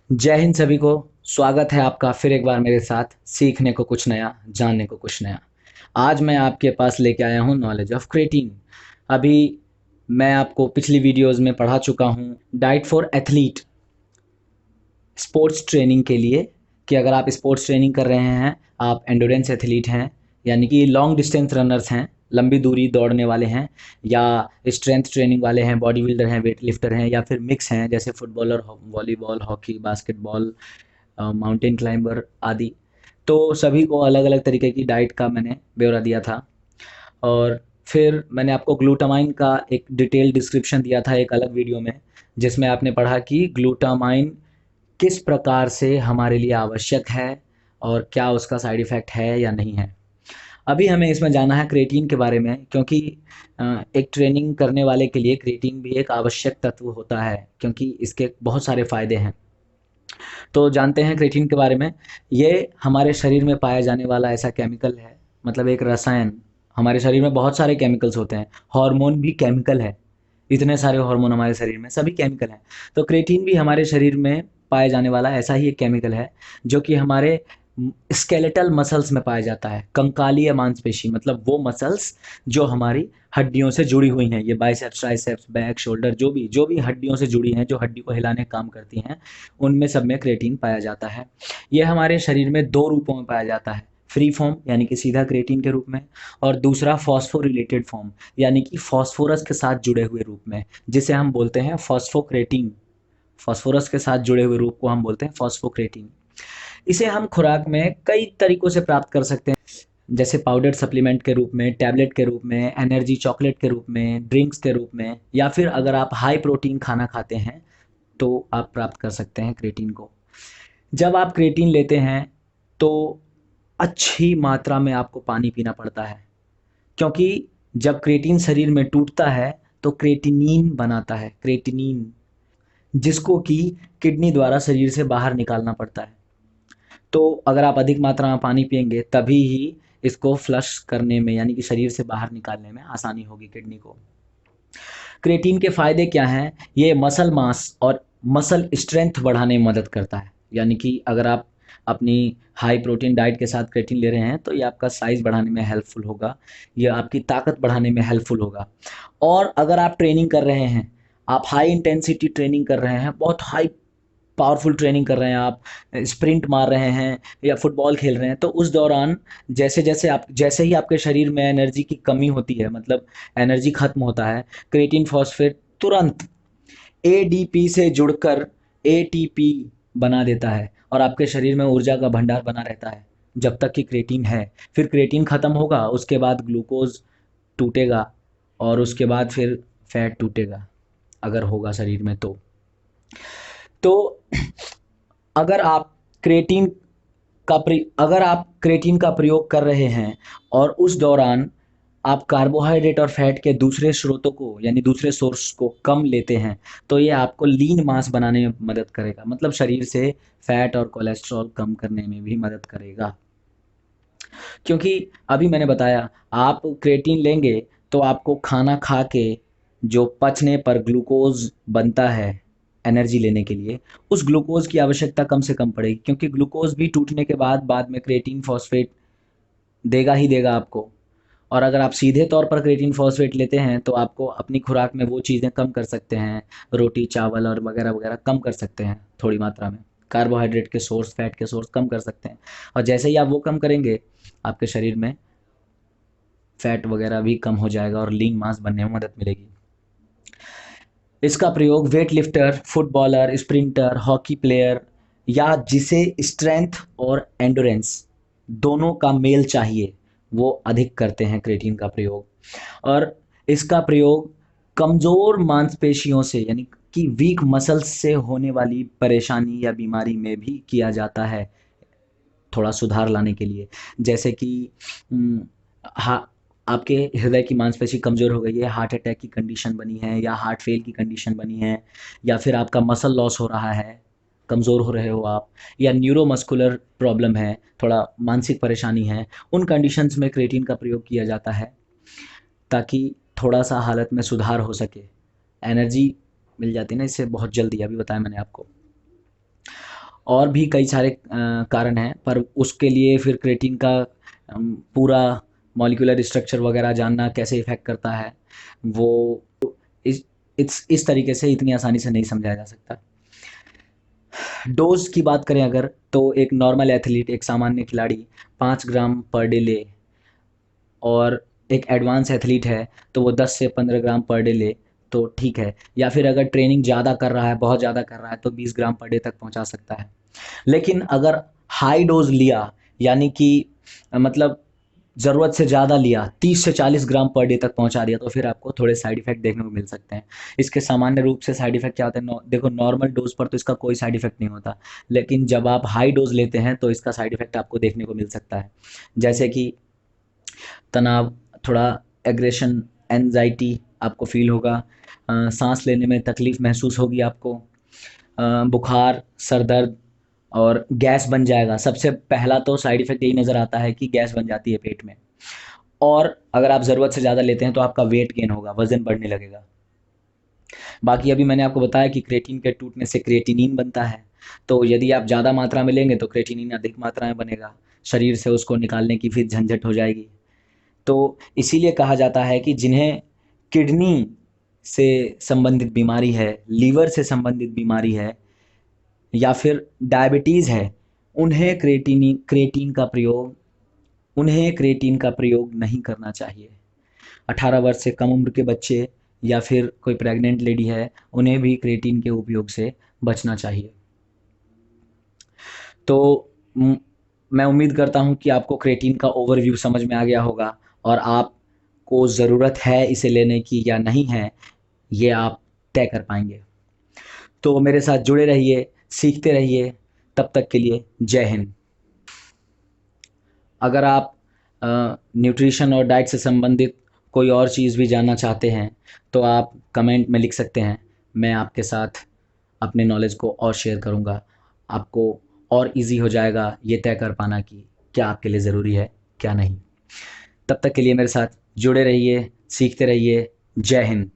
जय हिंद सभी को। स्वागत है आपका फिर एक बार मेरे साथ सीखने को कुछ नया, जानने को कुछ नया। आज मैं आपके पास लेके आया हूँ नॉलेज ऑफ क्रिएटिन। अभी मैं आपको पिछली वीडियोस में पढ़ा चुका हूँ diet for athlete, sports training के लिए, कि अगर आप स्पोर्ट्स ट्रेनिंग कर रहे हैं, आप एंडोरेंस एथलीट हैं, यानी कि लॉन्ग डिस्टेंस रनर्स हैं, लंबी दूरी दौड़ने वाले हैं, या स्ट्रेंथ ट्रेनिंग वाले हैं, बॉडी बिल्डर हैं, वेट लिफ्टर हैं, या फिर मिक्स हैं जैसे footballer, volleyball, hockey, basketball, mountain climber आदि। तो सभी को अलग अलग तरीके की डाइट का मैंने ब्यौरा दिया था। और फिर मैंने आपको ग्लूटामाइन का एक डिटेल डिस्क्रिप्शन दिया था एक अलग वीडियो में, जिसमें आपने पढ़ा कि ग्लूटामाइन किस प्रकार से हमारे लिए आवश्यक है और क्या उसका साइड इफ़ेक्ट है या नहीं है। अभी हमें इसमें जानना है क्रिएटिन के बारे में, क्योंकि एक ट्रेनिंग करने वाले के लिए क्रिएटिन भी एक आवश्यक तत्व होता है, क्योंकि इसके बहुत सारे फ़ायदे हैं। तो जानते हैं क्रिएटिन के बारे में। ये हमारे शरीर में पाया जाने वाला ऐसा केमिकल है, मतलब एक रसायन। हमारे शरीर में बहुत सारे केमिकल्स होते हैं, हार्मोन भी केमिकल है। इतने सारे हार्मोन हमारे शरीर में, सभी केमिकल हैं। तो क्रिएटिन भी हमारे शरीर में पाए जाने वाला ऐसा ही एक केमिकल है, जो कि हमारे स्केलेटल मसल्स में पाया जाता है। कंकालीय मांसपेशी, मतलब वो मसल्स जो हमारी हड्डियों से जुड़ी हुई हैं, ये बाइसेप्स, ट्राइसेप्स, बैक, शोल्डर, जो भी हड्डियों से जुड़ी हैं, जो हड्डी को हिलाने का काम करती हैं, उनमें सब में क्रिएटिन पाया जाता है। ये हमारे शरीर में दो रूपों में पाया जाता है, फ्री फॉर्म यानी कि सीधा क्रिएटिन के रूप में, और दूसरा फॉस्फोरिलेटेड फॉर्म यानी कि फॉस्फोरस के साथ जुड़े हुए रूप में, जिसे हम बोलते हैं फॉस्फोक्रेटिन। फॉस्फोरस के साथ जुड़े हुए रूप को हम बोलते हैं फॉस्फोक्रेटिन। इसे हम खुराक में कई तरीकों से प्राप्त कर सकते हैं, जैसे पाउडर सप्लीमेंट के रूप में, टैबलेट के रूप में, एनर्जी चॉकलेट के रूप में, ड्रिंक्स के रूप में, या फिर अगर आप हाई प्रोटीन खाना खाते हैं तो आप प्राप्त कर सकते हैं क्रिएटिन को। जब आप क्रिएटिन लेते हैं तो अच्छी मात्रा में आपको पानी पीना पड़ता है, क्योंकि जब क्रिएटिन शरीर में टूटता है तो क्रिएटिनिन बनाता है, क्रिएटिनिन, जिसको कि किडनी द्वारा शरीर से बाहर निकालना पड़ता है। तो अगर आप अधिक मात्रा में पानी पिएंगे तभी ही इसको फ्लश करने में, यानी कि शरीर से बाहर निकालने में आसानी होगी किडनी को। क्रिएटिन के फायदे क्या हैं? ये मसल मास और मसल स्ट्रेंथ बढ़ाने में मदद करता है, यानी कि अगर आप अपनी हाई प्रोटीन डाइट के साथ क्रिएटिन ले रहे हैं तो ये आपका साइज बढ़ाने में हेल्पफुल होगा, ये आपकी ताकत बढ़ाने में हेल्पफुल होगा। और अगर आप ट्रेनिंग कर रहे हैं, आप हाई इंटेंसिटी ट्रेनिंग कर रहे हैं, बहुत हाई पावरफुल ट्रेनिंग कर रहे हैं, आप स्प्रिंट मार रहे हैं या फुटबॉल खेल रहे हैं, तो उस दौरान जैसे ही आपके शरीर में एनर्जी की कमी होती है, मतलब एनर्जी खत्म होता है, क्रिएटिन फॉस्फेट तुरंत एडीपी से जुड़कर एटीपी बना देता है और आपके शरीर में ऊर्जा का भंडार बना रहता है जब तक कि क्रिएटिन है। फिर क्रिएटिन खत्म होगा, उसके बाद ग्लूकोज टूटेगा, और उसके बाद फिर फैट टूटेगा अगर होगा शरीर में तो अगर आप क्रिएटिन अगर आप क्रिएटिन का प्रयोग कर रहे हैं और उस दौरान आप कार्बोहाइड्रेट और फैट के दूसरे स्रोतों को, यानी दूसरे सोर्स को कम लेते हैं, तो ये आपको लीन मास बनाने में मदद करेगा, मतलब शरीर से फैट और कोलेस्ट्रॉल कम करने में भी मदद करेगा। क्योंकि अभी मैंने बताया, आप क्रिएटिन लेंगे तो आपको खाना खा के जो पचने पर ग्लूकोज बनता है एनर्जी लेने के लिए, उस ग्लूकोज की आवश्यकता कम से कम पड़ेगी, क्योंकि ग्लूकोज भी टूटने के बाद में क्रिएटिन फॉस्फेट देगा ही देगा आपको। और अगर आप सीधे तौर पर क्रिएटिन फॉस्फेट लेते हैं तो आपको अपनी खुराक में वो चीज़ें कम कर सकते हैं, रोटी चावल और वगैरह वगैरह कम कर सकते हैं थोड़ी मात्रा में, कार्बोहाइड्रेट के सोर्स, फैट के सोर्स कम कर सकते हैं। और जैसे ही आप वो कम करेंगे, आपके शरीर में फैट वगैरह भी कम हो जाएगा और लीन मास बनने में मदद मिलेगी। इसका प्रयोग weight lifter, footballer, sprinter, hockey player, या जिसे स्ट्रेंथ और एंडोरेंस दोनों का मेल चाहिए, वो अधिक करते हैं क्रिएटिन का प्रयोग। और इसका प्रयोग कमज़ोर मांसपेशियों से, यानी कि वीक मसल्स से होने वाली परेशानी या बीमारी में भी किया जाता है, थोड़ा सुधार लाने के लिए। जैसे कि उम, हा आपके हृदय की मांसपेशी कमज़ोर हो गई है, हार्ट अटैक की कंडीशन बनी है, या हार्ट फेल की कंडीशन बनी है, या फिर आपका मसल लॉस हो रहा है, कमज़ोर हो रहे हो आप, या न्यूरोमस्कुलर प्रॉब्लम है, थोड़ा मानसिक परेशानी है, उन कंडीशंस में क्रिएटिन का प्रयोग किया जाता है, ताकि थोड़ा-सा हालत में सुधार हो सके। एनर्जी मिल जाती है ना इससे बहुत जल्दी, अभी बताया मैंने आपको। और भी कई सारे कारण हैं, पर उसके लिए फिर क्रिएटिन का पूरा मॉलिक्यूलर स्ट्रक्चर वगैरह जानना कैसे इफ़ेक्ट करता है, वो इस इस तरीके से इतनी आसानी से नहीं समझाया जा सकता। डोज़ की बात करें अगर, तो एक नॉर्मल एथलीट, एक सामान्य खिलाड़ी 5 ग्राम पर डे ले, और एक एडवांस एथलीट है तो वो 10 से 15 ग्राम पर डे ले तो ठीक है, या फिर अगर ट्रेनिंग ज़्यादा कर रहा है, बहुत ज़्यादा कर रहा है, तो 20 ग्राम पर डे तक पहुंचा सकता है। लेकिन अगर हाई डोज लिया, यानी कि मतलब ज़रूरत से ज़्यादा लिया, 30 से 40 ग्राम पर डे तक पहुंचा दिया, तो फिर आपको थोड़े साइड इफ़ेक्ट देखने को मिल सकते हैं। इसके सामान्य रूप से साइड इफ़ेक्ट क्या होते हैं? देखो, नॉर्मल डोज पर तो इसका कोई साइड इफ़ेक्ट नहीं होता, लेकिन जब आप हाई डोज लेते हैं तो इसका साइड इफ़ेक्ट आपको देखने को मिल सकता है, जैसे कि तनाव, थोड़ा एग्रेशन, एंजाइटी आपको फील होगा, सांस लेने में तकलीफ़ महसूस होगी आपको, बुखार, सर दर्द, और गैस बन जाएगा। सबसे पहला तो साइड इफ़ेक्ट यही नज़र आता है कि गैस बन जाती है पेट में। और अगर आप ज़रूरत से ज़्यादा लेते हैं तो आपका वेट गेन होगा, वज़न बढ़ने लगेगा। बाकी अभी मैंने आपको बताया कि क्रिएटिन के टूटने से क्रिएटिनिन बनता है, तो यदि आप ज़्यादा मात्रा में लेंगे तो क्रिएटिनिन अधिक मात्रा में बनेगा, शरीर से उसको निकालने की फिर झंझट हो जाएगी। तो इसीलिए कहा जाता है कि जिन्हें किडनी से संबंधित बीमारी है, लीवर से संबंधित बीमारी है, या फिर डायबिटीज़ है, उन्हें क्रिएटिन का प्रयोग नहीं करना चाहिए। 18 वर्ष से कम उम्र के बच्चे या फिर कोई प्रेग्नेंट लेडी है, उन्हें भी क्रिएटिन के उपयोग से बचना चाहिए। तो मैं उम्मीद करता हूँ कि आपको क्रिएटिन का ओवरव्यू समझ में आ गया होगा, और आपको ज़रूरत है इसे लेने की या नहीं है, ये आप तय कर पाएंगे। तो मेरे साथ जुड़े रहिए, सीखते रहिए। तब तक के लिए जय हिंद। अगर आप न्यूट्रिशन और डाइट से संबंधित कोई और चीज़ भी जानना चाहते हैं तो आप कमेंट में लिख सकते हैं। मैं आपके साथ अपने नॉलेज को और शेयर करूँगा। आपको और इजी हो जाएगा ये तय कर पाना कि क्या आपके लिए ज़रूरी है, क्या नहीं। तब तक के लिए मेरे साथ जुड़े रहिए, सीखते रहिए। जय हिंद।